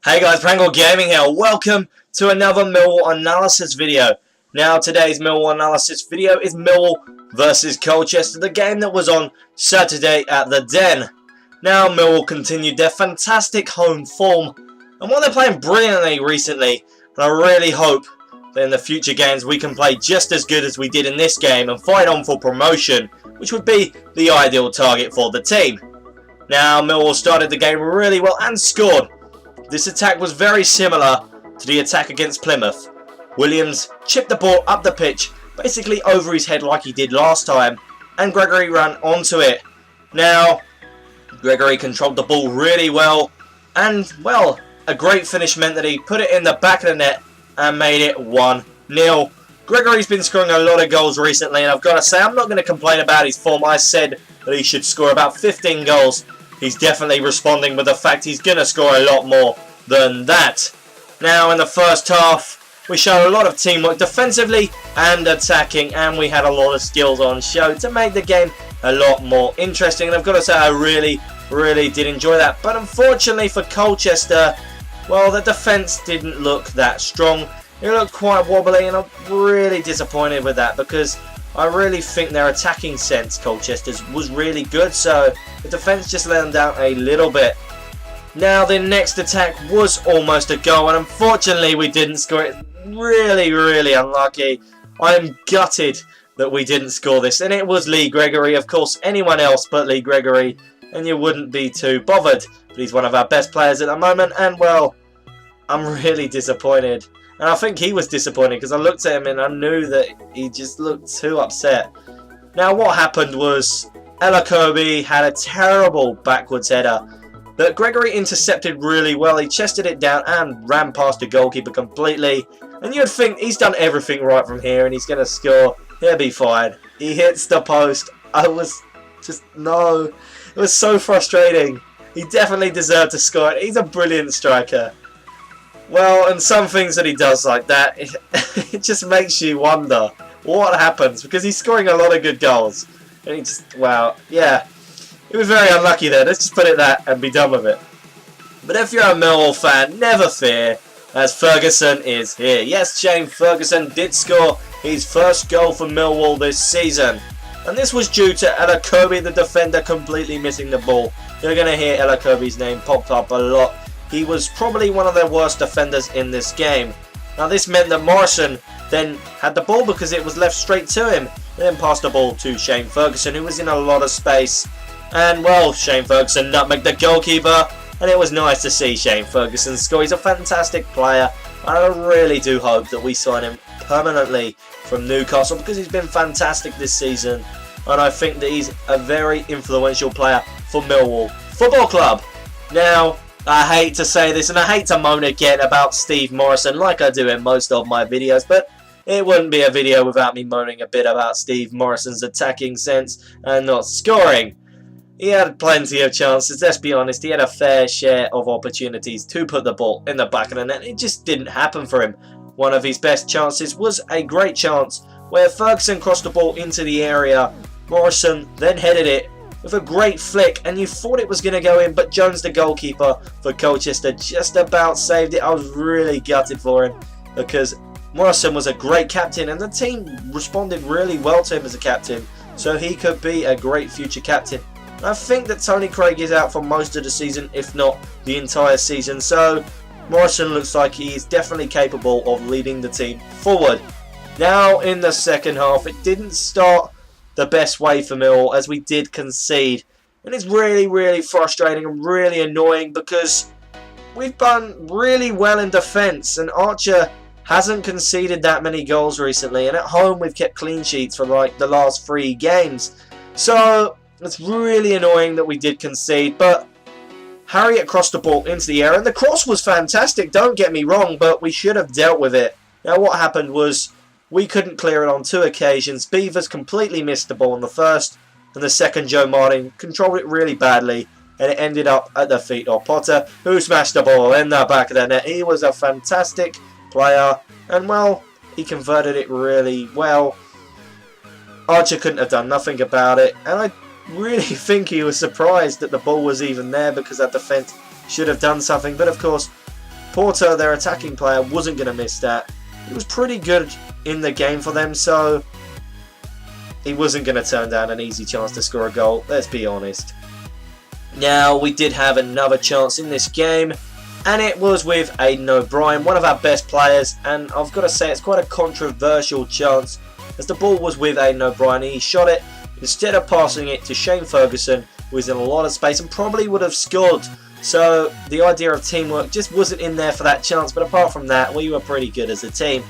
Hey guys, Prangell Gaming here. Welcome to another Millwall analysis video. Now today's Millwall analysis video is Millwall versus Colchester, the game that was on Saturday at the Den. Now Millwall continued their fantastic home form, and while they're playing brilliantly recently, and I really hope that in the future games we can play just as good as we did in this game and fight on for promotion, which would be the ideal target for the team. Now Millwall started the game really well and scored. This attack was very similar to the attack against Plymouth. Williams chipped the ball up the pitch, basically over his head like he did last time, and Gregory ran onto it. Now, Gregory controlled the ball really well, and, well, a great finish meant that he put it in the back of the net and made it 1-0. Gregory's been scoring a lot of goals recently, and I've got to say, I'm not going to complain about his form. I said that he should score about 15 goals. He's definitely responding with the fact he's going to score a lot more than that. Now, in the first half, we showed a lot of teamwork defensively and attacking, and we had a lot of skills on show to make the game a lot more interesting. And I've got to say, I really did enjoy that. But unfortunately for Colchester, well, the defence didn't look that strong. It looked quite wobbly, and I'm really disappointed with that because I really think their attacking sense, Colchester's, was really good, so the defence just let them down a little bit. Now, the next attack was almost a goal, and unfortunately we didn't score it. Really unlucky. I'm gutted that we didn't score this, and it was Lee Gregory, of course, anyone else but Lee Gregory, and you wouldn't be too bothered. But he's one of our best players at the moment, and, well, I'm really disappointed. And I think he was disappointed because I looked at him and I knew that he just looked too upset. Now what happened was Ella Kirby had a terrible backwards header that Gregory intercepted really well. He chested it down and ran past the goalkeeper completely. And you'd think he's done everything right from here and he's going to score. He'll be fine. He hits the post. No. It was so frustrating. He definitely deserved to score it. He's a brilliant striker. Well, and some things that he does like that, it just makes you wonder what happens, because he's scoring a lot of good goals. And he just, wow, yeah. He was very unlucky there. Let's just put it that and be done with it. But if you're a Millwall fan, never fear, as Ferguson is here. Yes, Shane Ferguson did score his first goal for Millwall this season. And this was due to Ella Kirby, the defender, completely missing the ball. You're going to hear Ella Kirby's name popped up a lot. He was probably one of their worst defenders in this game. Now this meant that Morrison then had the ball because it was left straight to him. And then passed the ball to Shane Ferguson, who was in a lot of space. And well, Shane Ferguson nutmegged the goalkeeper. And it was nice to see Shane Ferguson score. He's a fantastic player. And I really do hope that we sign him permanently from Newcastle because he's been fantastic this season. And I think that he's a very influential player for Millwall Football Club. Now, I hate to say this and I hate to moan again about Steve Morrison like I do in most of my videos, but it wouldn't be a video without me moaning a bit about Steve Morrison's attacking sense and not scoring. He had plenty of chances, let's be honest. He had a fair share of opportunities to put the ball in the back of the net. It just didn't happen for him. One of his best chances was a great chance where Ferguson crossed the ball into the area. Morrison then headed it with a great flick, and you thought it was going to go in, but Jones, the goalkeeper for Colchester, just about saved it. I was really gutted for him because Morrison was a great captain and the team responded really well to him as a captain, so he could be a great future captain. I think that Tony Craig is out for most of the season, if not the entire season, so Morrison looks like he is definitely capable of leading the team forward. Now in the second half, it didn't start the best way for Millwall as we did concede, and it's really frustrating and really annoying because we've done really well in defence and Archer hasn't conceded that many goals recently, and at home we've kept clean sheets for like the last 3 games, so it's really annoying that we did concede. But Harriet crossed the ball into the air and the cross was fantastic, don't get me wrong, but we should have dealt with it. Now what happened was we couldn't clear it on 2 occasions. Beavers completely missed the ball in the first, and the second Joe Martin controlled it really badly, and it ended up at the feet of Potter, who smashed the ball in the back of the net. He was a fantastic player, and well, he converted it really well. Archer couldn't have done nothing about it, and I really think he was surprised that the ball was even there because that defence should have done something, but of course Porter, their attacking player, wasn't going to miss that. He was pretty good in the game for them, so he wasn't going to turn down an easy chance to score a goal, let's be honest. Now, we did have another chance in this game, and it was with Aidan O'Brien, one of our best players, and I've got to say it's quite a controversial chance, as the ball was with Aidan O'Brien. He shot it instead of passing it to Shane Ferguson, who was in a lot of space and probably would have scored. So the idea of teamwork just wasn't in there for that chance, but apart from that, we were pretty good as a team.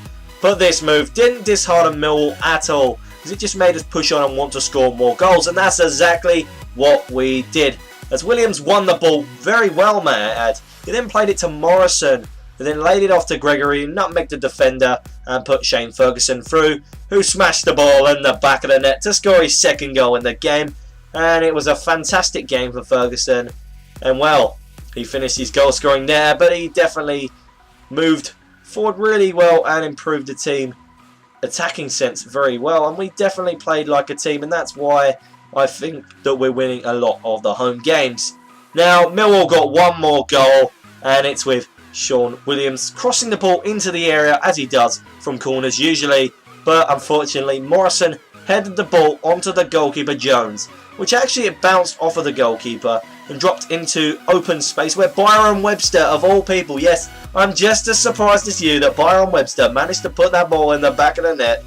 But this move didn't dishearten Millwall at all, because it just made us push on and want to score more goals, and that's exactly what we did. As Williams won the ball very well, may I add. He then played it to Morrison, who then laid it off to Gregory, nutmegged the defender, and put Shane Ferguson through, who smashed the ball in the back of the net to score his second goal in the game. And it was a fantastic game for Ferguson. And well, he finished his goal scoring there, but he definitely moved forward really well and improved the team attacking sense very well. And we definitely played like a team, and that's why I think that we're winning a lot of the home games. Now, Millwall got one more goal, and it's with Sean Williams crossing the ball into the area, as he does from corners usually. But unfortunately, Morrison headed the ball onto the goalkeeper Jones, which actually it bounced off of the goalkeeper and dropped into open space where Gregory and Webster, of all people, yes, I'm just as surprised as you that Gregory and Webster managed to put that ball in the back of the net,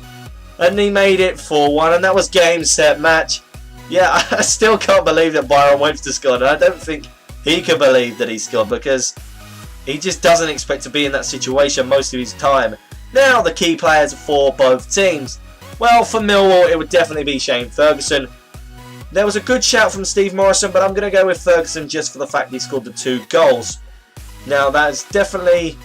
and he made it 4-1, and that was game, set, match. Yeah, I still can't believe that Gregory and Webster scored, and I don't think he can believe that he scored, because he just doesn't expect to be in that situation most of his time. Now, the key players for both teams. Well, for Millwall, it would definitely be Shane Ferguson. There was a good shout from Steve Morrison, but I'm going to go with Ferguson just for the fact he scored the 2 goals. Now, that's definitely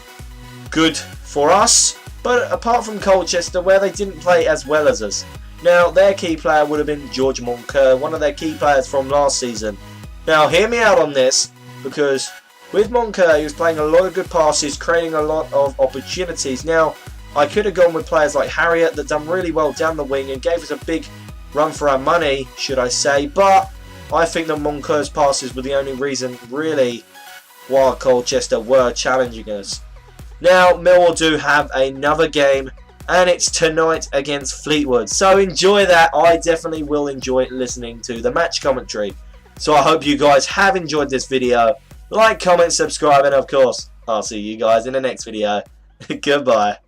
good for us, but apart from Colchester, where they didn't play as well as us. Now, their key player would have been George Moncur, one of their key players from last season. Now, hear me out on this, because with Moncur, he was playing a lot of good passes, creating a lot of opportunities. Now, I could have gone with players like Harriet that done really well down the wing and gave us a big run for our money, should I say, but I think that Moncur's passes were the only reason, really, why Colchester were challenging us. Now, Millwall do have another game, and it's tonight against Fleetwood, so enjoy that. I definitely will enjoy listening to the match commentary. So I hope you guys have enjoyed this video. Like, comment, subscribe, and of course, I'll see you guys in the next video. Goodbye.